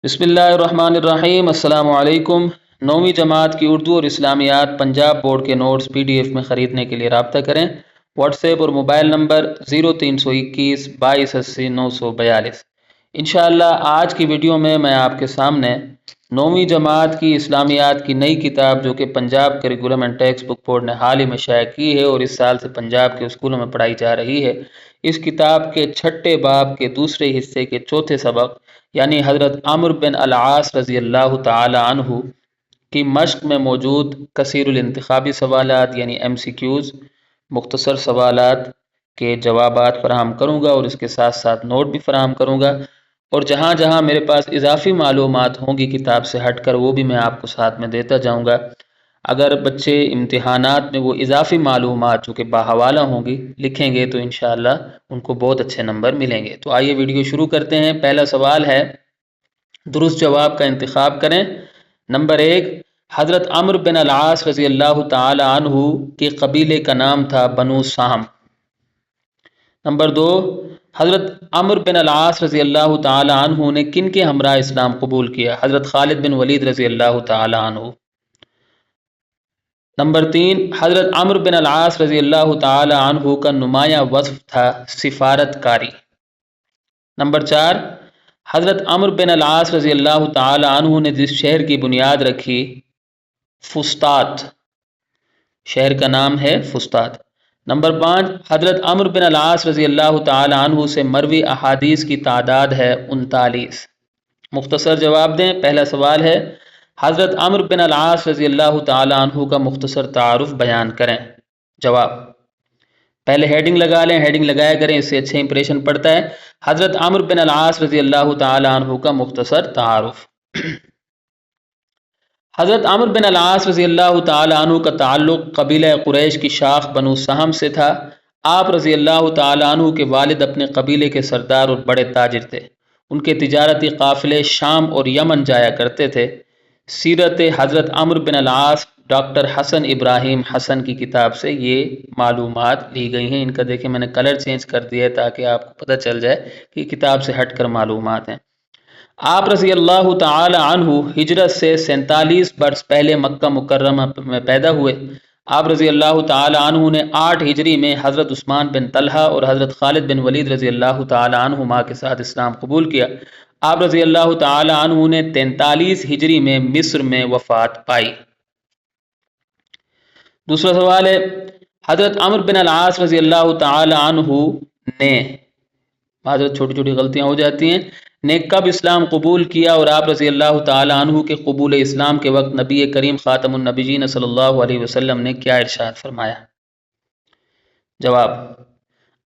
بسم اللہ الرحمن الرحیم، السلام علیکم۔ نویں جماعت کی اردو اور اسلامیات پنجاب بورڈ کے نوٹس PDF میں خریدنے کے لیے رابطہ کریں۔ واٹس ایپ اور موبائل نمبر 0321 2280 942۔ انشاءاللہ آج کی ویڈیو میں آپ کے سامنے نویں جماعت کی اسلامیات کی نئی کتاب جو کہ Punjab curriculum and text book board نے حال ہی میں شائع کی ہے اور اس سال سے پنجاب کے اسکولوں میں پڑھائی جا رہی ہے، اس کتاب کے چھٹے باب کے دوسرے حصے کے چوتھے سبق یعنی حضرت عمرو بن العاص رضی اللہ تعالی عنہ کی مشق میں موجود کثیر الانتخابی سوالات یعنی MCQs، مختصر سوالات کے جوابات فراہم کروں گا اور اس کے ساتھ ساتھ نوٹ بھی فراہم کروں گا، اور جہاں جہاں میرے پاس اضافی معلومات ہوں گی کتاب سے ہٹ کر وہ بھی میں آپ کو ساتھ میں دیتا جاؤں گا۔ اگر بچے امتحانات میں وہ اضافی معلومات جو کہ باحوالہ ہوں گی لکھیں گے تو انشاءاللہ ان کو بہت اچھے نمبر ملیں گے۔ تو آئیے ویڈیو شروع کرتے ہیں۔ پہلا سوال ہے، درست جواب کا انتخاب کریں۔ نمبر 1، حضرت عمرو بن العاص رضی اللہ تعالی عنہ کے قبیلے کا نام تھا بنو سہم۔ نمبر 2، حضرت عمرو بن العاص رضی اللہ تعالی عنہ نے کن کے ہمراہ اسلام قبول کیا؟ حضرت خالد بن ولید رضی اللہ تعالی عنہ۔ نمبر 3، حضرت عمرو بن العاص رضی اللہ تعالی عنہ کا نمایاں وصف تھا سفارت کاری۔ نمبر 4، حضرت عمرو بن العاص رضی اللہ تعالی عنہ نے جس شہر کی بنیاد رکھی فسطاط، شہر کا نام ہے فسطاط۔ نمبر 5، حضرت عمرو بن العاص رضی اللہ تعالی عنہ سے مروی احادیث کی تعداد ہے 39۔ مختصر جواب دیں۔ پہلا سوال ہے، حضرت عمرو بن العاص رضی اللہ تعالی عنہ کا مختصر تعارف بیان کریں۔ جواب، پہلے ہیڈنگ لگا لیں، ہیڈنگ لگایا کریں، اس سے اچھے امپریشن پڑتا ہے۔ حضرت عمرو بن العاص رضی اللہ تعالی عنہ کا مختصر تعارف۔ حضرت عمرو بن العاص رضی اللہ تعالی عنہ کا تعلق قبیلہ قریش کی شاخ بنو سہم سے تھا۔ آپ رضی اللہ تعالی عنہ کے والد اپنے قبیلے کے سردار اور بڑے تاجر تھے۔ ان کے تجارتی قافلے شام اور یمن جایا کرتے تھے۔ سیرت حضرت عمرو بن العاص ڈاکٹر حسن ابراہیم حسن کی کتاب سے یہ معلومات لی گئی ہیں۔ ان کا دیکھیں میں نے کلر چینج کر دیا ہے تاکہ آپ کو پتہ چل جائے کہ کتاب سے ہٹ کر معلومات ہیں۔ آپ رضی اللہ تعالی عنہ ہجرت سے 47 برس پہلے مکہ مکرمہ میں پیدا ہوئے۔ آپ رضی اللہ تعالی عنہ نے 8 ہجری میں حضرت عثمان بن طلحہ اور حضرت خالد بن ولید رضی اللہ تعالی عنہما کے ساتھ اسلام قبول کیا۔ آپ رضی اللہ تعالی عنہ نے 43 ہجری میں مصر میں وفات پائی۔ دوسرا سوال ہے، حضرت عمرو بن العاص رضی اللہ تعالی عنہ نے، حضرت چھوٹی چھوٹی غلطیاں ہو جاتی ہیں، نے کب اسلام قبول کیا اور آپ رضی اللہ تعالی عنہ کے قبول اسلام کے وقت نبی کریم خاتم النبیین صلی اللہ علیہ وسلم نے کیا ارشاد فرمایا؟ جواب،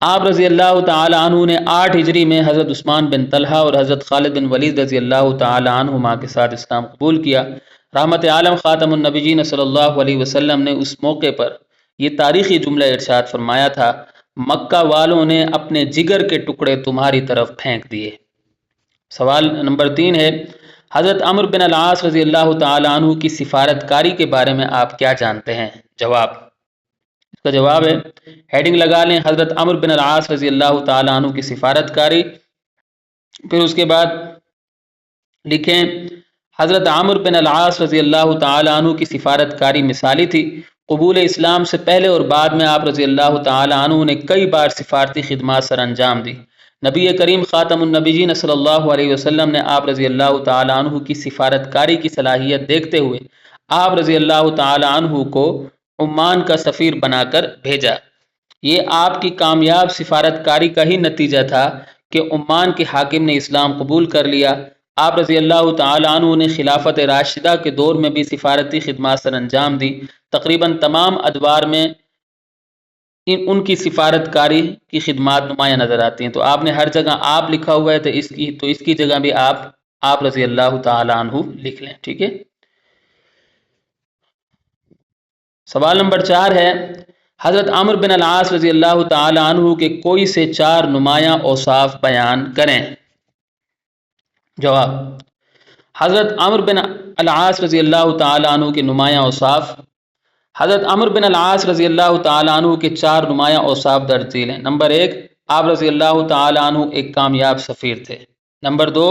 آپ رضی اللہ تعالی عنہ نے 8 ہجری میں حضرت عثمان بن طلحہ اور حضرت خالد بن ولید رضی اللہ تعالی عنہما کے ساتھ اسلام قبول کیا۔ رحمت عالم خاتم النبیین صلی اللہ علیہ وسلم نے اس موقع پر یہ تاریخی جملہ ارشاد فرمایا تھا، مکہ والوں نے اپنے جگر کے ٹکڑے تمہاری طرف پھینک دیے۔ سوال نمبر 3 ہے، حضرت عمرو بن العاص رضی اللہ تعالی عنہ کی سفارت کاری کے بارے میں آپ کیا جانتے ہیں؟ جواب، اس کا جواب ہے، ہیڈنگ لگا لیں، حضرت عمرو بن العاص رضی اللہ تعالی عنہ کی سفارت کاری، پھر اس کے بعد لکھیں حضرت عمرو بن العاص رضی اللہ تعالی عنہ کی سفارت کاری مثالی تھی۔ قبول اسلام سے پہلے اور بعد میں آپ رضی اللہ تعالی عنہ نے کئی بار سفارتی خدمات سر انجام دی۔ نبی کریم خاتم النبیین صلی اللہ علیہ وسلم نے آپ رضی اللہ تعالی عنہ کی سفارت کاری کی صلاحیت دیکھتے ہوئے آپ رضی اللہ تعالی عنہ کو عمان کا سفیر بنا کر بھیجا۔ یہ آپ کی کامیاب سفارت کاری کا ہی نتیجہ تھا کہ عمان کے حاکم نے اسلام قبول کر لیا۔ آپ رضی اللہ تعالی عنہ نے خلافت راشدہ کے دور میں بھی سفارتی خدمات سر انجام دی۔ تقریباً تمام ادوار میں ان کی سفارت کاری کی خدمات نمایاں نظر آتی ہیں۔ تو آپ نے ہر جگہ آپ لکھا ہوا ہے تو اس کی جگہ بھی آپ رضی اللہ تعالی عنہ لکھ لیں، ٹھیک ہے۔ سوال نمبر 4 ہے، حضرت عمرو بن العاص رضی اللہ تعالی عنہ کے کوئی سے 4 نمایاں اوصاف بیان کریں۔ جواب، حضرت عمرو بن العاص رضی اللہ تعالی عنہ کے نمایاں اوصاف، حضرت عمرو بن العاص رضی اللہ تعالی عنہ کے 4 نمایاں اوصاف درج ذیل ہیں۔ نمبر 1، آپ رضی اللہ تعالی عنہ ایک کامیاب سفیر تھے۔ نمبر 2،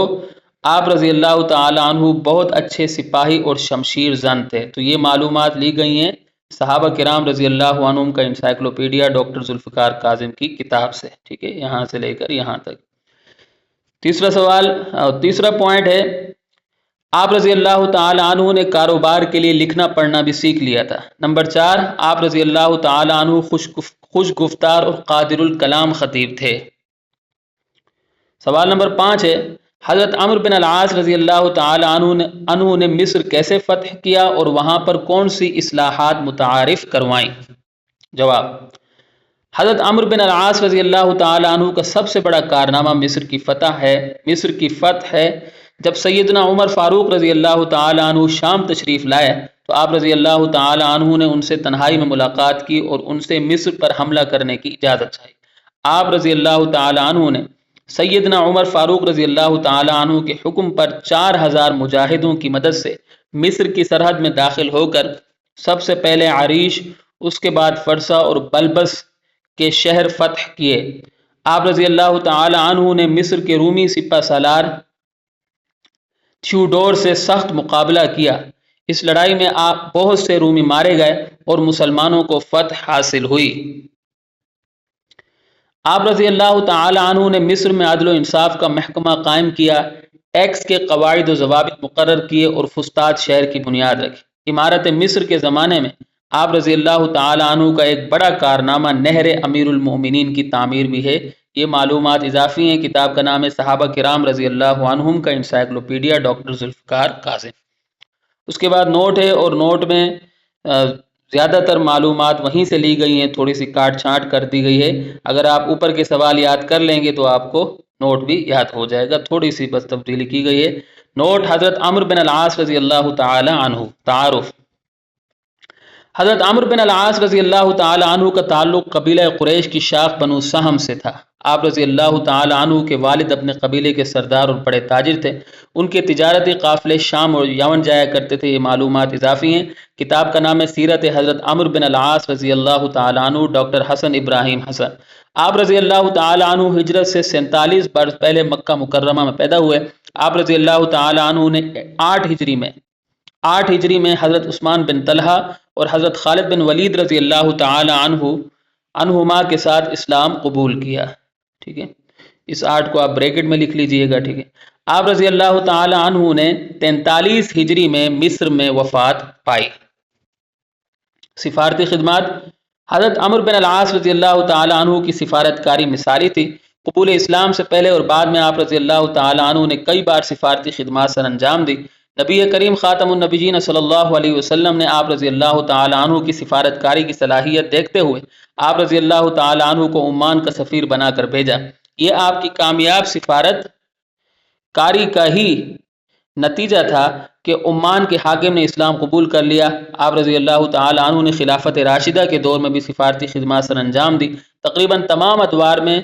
آپ رضی اللہ تعالی عنہ بہت اچھے سپاہی اور شمشیر زن تھے۔ تو یہ معلومات لی گئی ہیں صحابہ کرام رضی اللہ عنہم کا انسائکلوپیڈیا ڈاکٹر ذوالفقار کاظم کی کتاب سے، ٹھیک ہے، یہاں سے لے کر یہاں تک۔ تیسرا سوال، تیسرا پوائنٹ ہے، آپ رضی اللہ تعالی عنہ نے کاروبار کے لیے لکھنا پڑھنا بھی سیکھ لیا تھا۔ نمبر 4، آپ رضی اللہ تعالی عنہ خوش گفتار اور قادر الکلام خطیب تھے۔ سوال نمبر 5 ہے، حضرت عمرو بن العاص رضی اللہ تعالی عنہ نے مصر کیسے فتح کیا اور وہاں پر کون سی اصلاحات متعارف کروائیں؟ جواب، حضرت عمرو بن العاص رضی اللہ تعالی عنہ کا سب سے بڑا کارنامہ مصر کی فتح ہے۔ جب سیدنا عمر فاروق رضی اللہ تعالی عنہ شام تشریف لائے تو آپ رضی اللہ تعالی عنہ نے ان سے تنہائی میں ملاقات کی اور ان سے مصر پر حملہ کرنے کی اجازت چاہی۔ آپ رضی اللہ تعالی عنہ نے سیدنا عمر فاروق رضی اللہ تعالی عنہ کے حکم پر 4000 مجاہدوں کی مدد سے مصر کی سرحد میں داخل ہو کر سب سے پہلے عریش، اس کے بعد فرسا اور بلبس کے شہر فتح کیے۔ آپ رضی اللہ تعالی عنہ نے مصر کے رومی سپہ سالار تھیوڈور سے سخت مقابلہ کیا۔ اس لڑائی میں بہت سے رومی مارے گئے اور مسلمانوں کو فتح حاصل ہوئی۔ آپ رضی اللہ تعالی عنہ نے مصر میں عدل و انصاف کا محکمہ قائم کیا، ٹیکس کے قواعد و ضوابط مقرر کیے اور فسطاط شہر کی بنیاد رکھی۔ عمارت مصر کے زمانے میں آپ رضی اللہ تعالی عنہ کا ایک بڑا کارنامہ نہر امیر المؤمنین کی تعمیر بھی ہے۔ یہ معلومات اضافی ہیں، کتاب کا نام ہے صحابہ کرام رضی اللہ عنہم کا انسائکلوپیڈیا ڈاکٹر ذوالفقار کاظم۔ اس کے بعد نوٹ ہے، اور نوٹ میں زیادہ تر معلومات وہیں سے لی گئی ہیں، تھوڑی سی کاٹ چھانٹ کر دی گئی ہے۔ اگر آپ اوپر کے سوال یاد کر لیں گے تو آپ کو نوٹ بھی یاد ہو جائے گا، تھوڑی سی بس تبدیلی کی گئی ہے۔ نوٹ، حضرت عمرو بن العاص رضی اللہ تعالی عنہ۔ تعارف، حضرت عمرو بن العاص رضی اللہ تعالی عنہ کا تعلق قبیلہ قریش کی شاخ بنو سہم سے تھا۔ آپ رضی اللہ تعالی عنہ کے والد اپنے قبیلے کے سردار اور بڑے تاجر تھے۔ ان کے تجارتی قافلے شام اور یمن جایا کرتے تھے۔ یہ معلومات اضافی ہیں، کتاب کا نام ہے سیرت حضرت عمرو بن العاص رضی اللہ تعالی عنہ، ڈاکٹر حسن ابراہیم حسن۔ آپ رضی اللہ تعالی عنہ ہجرت سے 47 برس پہلے مکہ مکرمہ میں پیدا ہوئے۔ آپ رضی اللہ تعالی عنہ نے 8 ہجری میں حضرت عثمان بن طلحہ اور حضرت خالد بن ولید رضی اللہ تعالی عنہما کے ساتھ اسلام قبول کیا، ٹھیک ہے، اس 8 کو آپ بریکٹ میں لکھ لیجئے گا، ٹھیک ہے۔ آپ رضی اللہ تعالی عنہ نے 43 ہجری میں مصر میں وفات پائی۔ سفارتی خدمات، حضرت عمرو بن العاص رضی اللہ تعالی عنہ کی سفارت کاری مثالی تھی۔ قبول اسلام سے پہلے اور بعد میں آپ رضی اللہ تعالی عنہ نے کئی بار سفارتی خدمات سر انجام دی۔ نبی کریم خاتم النبیین صلی اللہ علیہ وسلم نے آپ رضی اللہ تعالی عنہ کی سفارت کاری کی صلاحیت دیکھتے ہوئے آپ رضی اللہ تعالی عنہ کو عمان کا سفیر بنا کر بھیجا۔ یہ آپ کی کامیاب سفارت کاری کا ہی نتیجہ تھا کہ عمان کے حاکم نے اسلام قبول کر لیا۔ آپ رضی اللہ تعالی عنہ نے خلافت راشدہ کے دور میں بھی سفارتی خدمات سر انجام دی، تقریباً تمام ادوار میں۔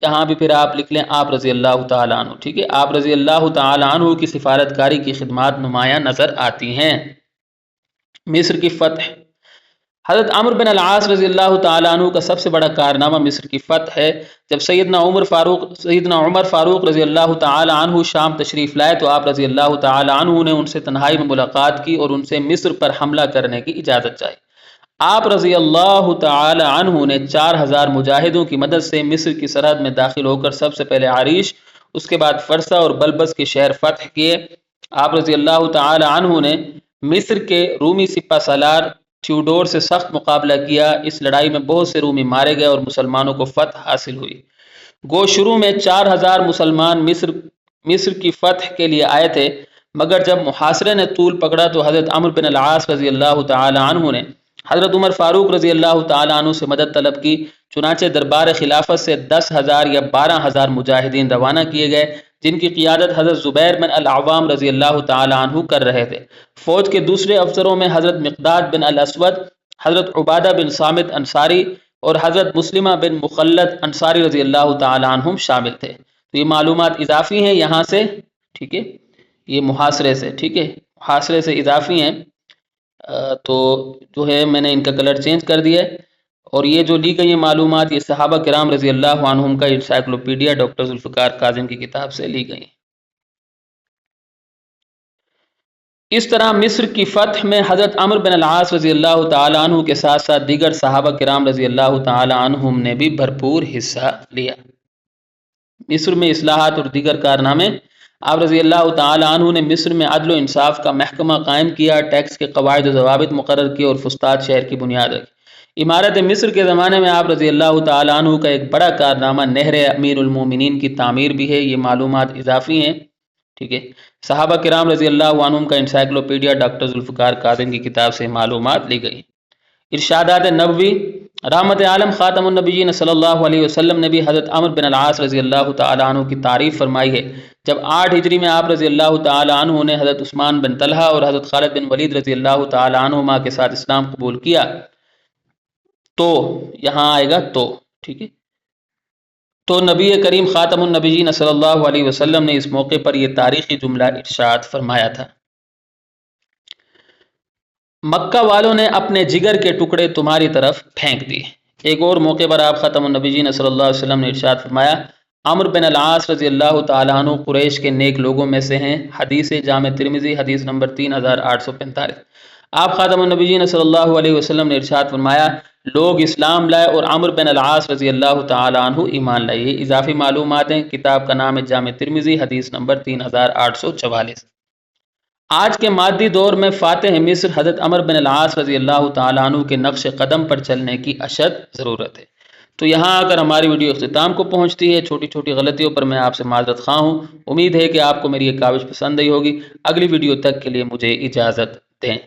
یہاں بھی پھر آپ لکھ لیں آپ رضی اللہ تعالی عنہ، ٹھیک ہے۔ آپ رضی اللہ تعالی عنہ کی سفارت کاری کی خدمات نمایاں نظر آتی ہیں۔ مصر کی فتح، حضرت عمرو بن العاص رضی اللہ تعالی عنہ کا سب سے بڑا کارنامہ مصر کی فتح ہے۔ جب سیدنا عمر فاروق رضی اللہ تعالی عنہ شام تشریف لائے تو آپ رضی اللہ تعالی عنہ نے ان سے تنہائی میں ملاقات کی اور ان سے مصر پر حملہ کرنے کی اجازت چاہی۔ آپ رضی اللہ تعالی عنہ نے 4000 مجاہدوں کی مدد سے مصر کی سرحد میں داخل ہو کر سب سے پہلے عریش، اس کے بعد فرسا اور بلبس کے شہر فتح کیے۔ آپ رضی اللہ تعالی عنہ نے مصر کے رومی سپہ سالار تھیوڈور سے سخت مقابلہ کیا۔ اس لڑائی میں بہت سے رومی مارے گئے اور مسلمانوں کو فتح حاصل ہوئی۔ گو شروع میں 4000 مسلمان مصر کی فتح کے لیے آئے تھے، مگر جب محاصرے نے طول پکڑا تو حضرت عمرو بن العاص رضی اللہ تعالی عنہ نے حضرت عمر فاروق رضی اللہ تعالی عنہ سے مدد طلب کی۔ چنانچہ دربار خلافت سے 10,000 یا 12,000 مجاہدین روانہ کیے گئے، جن کی قیادت حضرت زبیر بن العوام رضی اللہ تعالی عنہ کر رہے تھے۔ فوج کے دوسرے افسروں میں حضرت مقداد بن الاسود، حضرت عبادہ بن صامت انصاری اور حضرت مسلمہ بن مخلد انصاری رضی اللہ تعالی عنہم شامل تھے۔ تو یہ معلومات اضافی ہیں یہاں سے، ٹھیک ہے، یہ محاصرے سے، ٹھیک ہے، محاصرے سے اضافی ہیں۔ تو جو ہے میں نے ان کا کلر چینج کر دیا ہے، اور یہ جو لی گئی ہیں معلومات یہ صحابہ کرام رضی اللہ عنہم کا انسائکلوپیڈیا ڈاکٹر ذوالفقار کاظم کی کتاب سے لی گئی ہیں۔ اس طرح مصر کی فتح میں حضرت عمرو بن العاص رضی اللہ تعالی عنہ کے ساتھ ساتھ دیگر صحابہ کرام رضی اللہ تعالی عنہم نے بھی بھرپور حصہ لیا۔ مصر میں اصلاحات اور دیگر کارنامے: آپ رضی اللہ تعالی عنہ نے مصر میں عدل و انصاف کا محکمہ قائم کیا، ٹیکس کے قواعد و ضوابط مقرر کیے اور فسطاط شہر کی بنیاد رکھی۔ عمارت مصر کے زمانے میں آپ رضی اللہ تعالی عنہ کا ایک بڑا کارنامہ نہر امیر المومنین کی تعمیر بھی ہے۔ یہ معلومات اضافی ہیں، ٹھیک ہے۔ صحابہ کرام رضی اللہ عنہم کا انسائکلوپیڈیا ڈاکٹر ذوالفقار قادری کی کتاب سے معلومات لی گئی۔ ارشادات نبوی: رحمت عالم خاتم النبیین صلی اللہ علیہ وسلم نے بھی حضرت عمرو بن العاص رضی اللہ تعالی عنہ کی تعریف فرمائی ہے۔ جب 8 ہجری میں آپ رضی اللہ تعالی عنہ نے حضرت عثمان بن طلحہ اور حضرت خالد بن ولید رضی اللہ تعالی عنہما کے ساتھ اسلام قبول کیا، تو یہاں آئے گا تو، ٹھیک ہے، تو نبی کریم خاتم النبیین صلی اللہ علیہ وسلم نے اس موقع پر یہ تاریخی جملہ ارشاد فرمایا تھا: مکہ والوں نے اپنے جگر کے ٹکڑے تمہاری طرف پھینک دیے۔ ایک اور موقع پر آپ ختم النبیین صلی اللہ علیہ وسلم نے ارشاد فرمایا: عمرو بن العاص رضی اللہ تعالی عنہ قریش کے نیک لوگوں میں سے ہیں۔ حدیث جامع ترمذی، حدیث نمبر 3845۔ آپ خاتم النبیین صلی اللہ علیہ وسلم نے ارشاد فرمایا: لوگ اسلام لائے اور عمرو بن العاص رضی اللہ تعالی عنہ ایمان لائے۔ یہ اضافی معلومات ہیں، کتاب کا نام ہے جامع ترمذی، حدیث نمبر 3844۔ آج کے مادی دور میں فاتح مصر حضرت عمرو بن العاص رضی اللہ تعالی عنہ کے نقش قدم پر چلنے کی اشد ضرورت ہے۔ تو یہاں آ کر ہماری ویڈیو اختتام کو پہنچتی ہے۔ چھوٹی چھوٹی غلطیوں پر میں آپ سے معذرت خواہ ہوں۔ امید ہے کہ آپ کو میری یہ کاوش پسند آئی ہوگی۔ اگلی ویڈیو تک کے لیے مجھے اجازت دیں۔